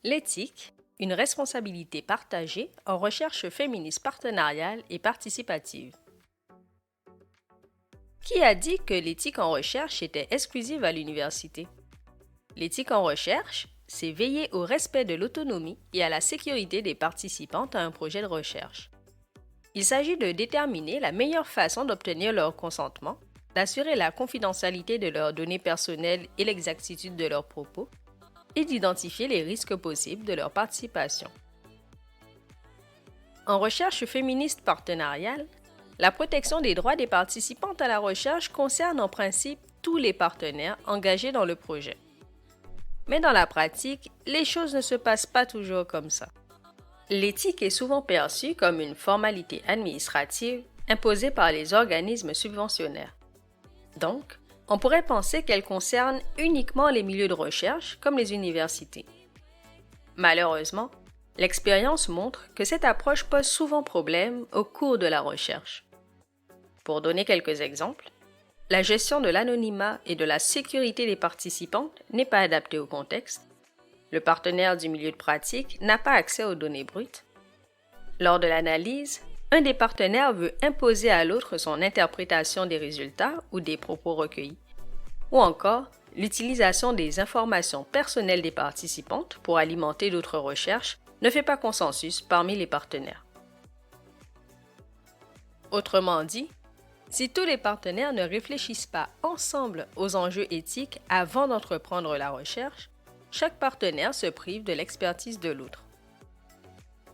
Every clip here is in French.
L'éthique, une responsabilité partagée en recherche féministe partenariale et participative. Qui a dit que l'éthique en recherche était exclusive à l'université? L'éthique en recherche, c'est veiller au respect de l'autonomie et à la sécurité des participantes à un projet de recherche. Il s'agit de déterminer la meilleure façon d'obtenir leur consentement, d'assurer la confidentialité de leurs données personnelles et l'exactitude de leurs propos, et d'identifier les risques possibles de leur participation. En recherche féministe partenariale, la protection des droits des participantes à la recherche concerne en principe tous les partenaires engagés dans le projet. Mais dans la pratique, les choses ne se passent pas toujours comme ça. L'éthique est souvent perçue comme une formalité administrative imposée par les organismes subventionnaires. Donc, on pourrait penser qu'elle concerne uniquement les milieux de recherche comme les universités. Malheureusement, l'expérience montre que cette approche pose souvent problème au cours de la recherche. Pour donner quelques exemples, la gestion de l'anonymat et de la sécurité des participantes n'est pas adaptée au contexte. Le partenaire du milieu de pratique n'a pas accès aux données brutes. Lors de l'analyse, un des partenaires veut imposer à l'autre son interprétation des résultats ou des propos recueillis. Ou encore, l'utilisation des informations personnelles des participantes pour alimenter d'autres recherches ne fait pas consensus parmi les partenaires. Autrement dit, si tous les partenaires ne réfléchissent pas ensemble aux enjeux éthiques avant d'entreprendre la recherche, chaque partenaire se prive de l'expertise de l'autre.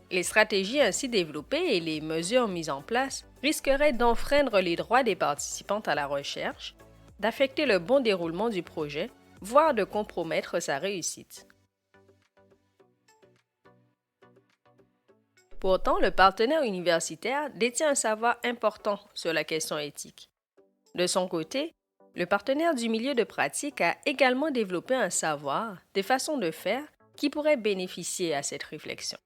Les stratégies ainsi développées et les mesures mises en place risqueraient d'enfreindre les droits des participantes à la recherche, d'affecter le bon déroulement du projet, voire de compromettre sa réussite. Pourtant, le partenaire universitaire détient un savoir important sur la question éthique. De son côté, le partenaire du milieu de pratique a également développé un savoir, des façons de faire qui pourraient bénéficier à cette réflexion.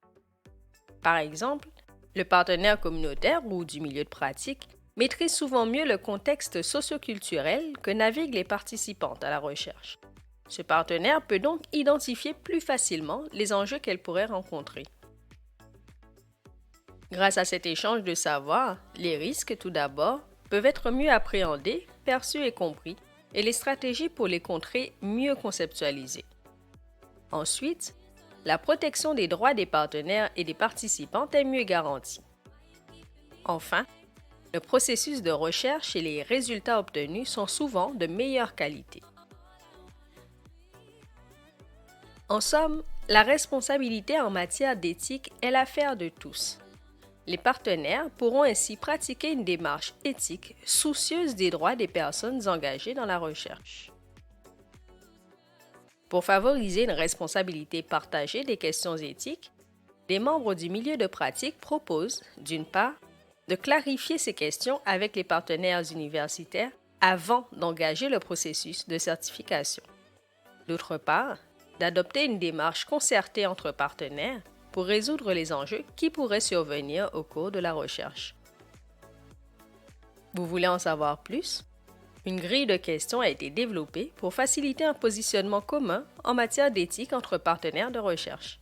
Par exemple, le partenaire communautaire ou du milieu de pratique maîtrise souvent mieux le contexte socioculturel que naviguent les participantes à la recherche. Ce partenaire peut donc identifier plus facilement les enjeux qu'elle pourrait rencontrer. Grâce à cet échange de savoir, les risques, tout d'abord, peuvent être mieux appréhendés, perçus et compris, et les stratégies pour les contrer mieux conceptualisées. Ensuite, la protection des droits des partenaires et des participantes est mieux garantie. Enfin, le processus de recherche et les résultats obtenus sont souvent de meilleure qualité. En somme, la responsabilité en matière d'éthique est l'affaire de tous. Les partenaires pourront ainsi pratiquer une démarche éthique soucieuse des droits des personnes engagées dans la recherche. Pour favoriser une responsabilité partagée des questions éthiques, les membres du milieu de pratique proposent, d'une part, de clarifier ces questions avec les partenaires universitaires avant d'engager le processus de certification. D'autre part, d'adopter une démarche concertée entre partenaires pour résoudre les enjeux qui pourraient survenir au cours de la recherche. Vous voulez en savoir plus? Une grille de questions a été développée pour faciliter un positionnement commun en matière d'éthique entre partenaires de recherche.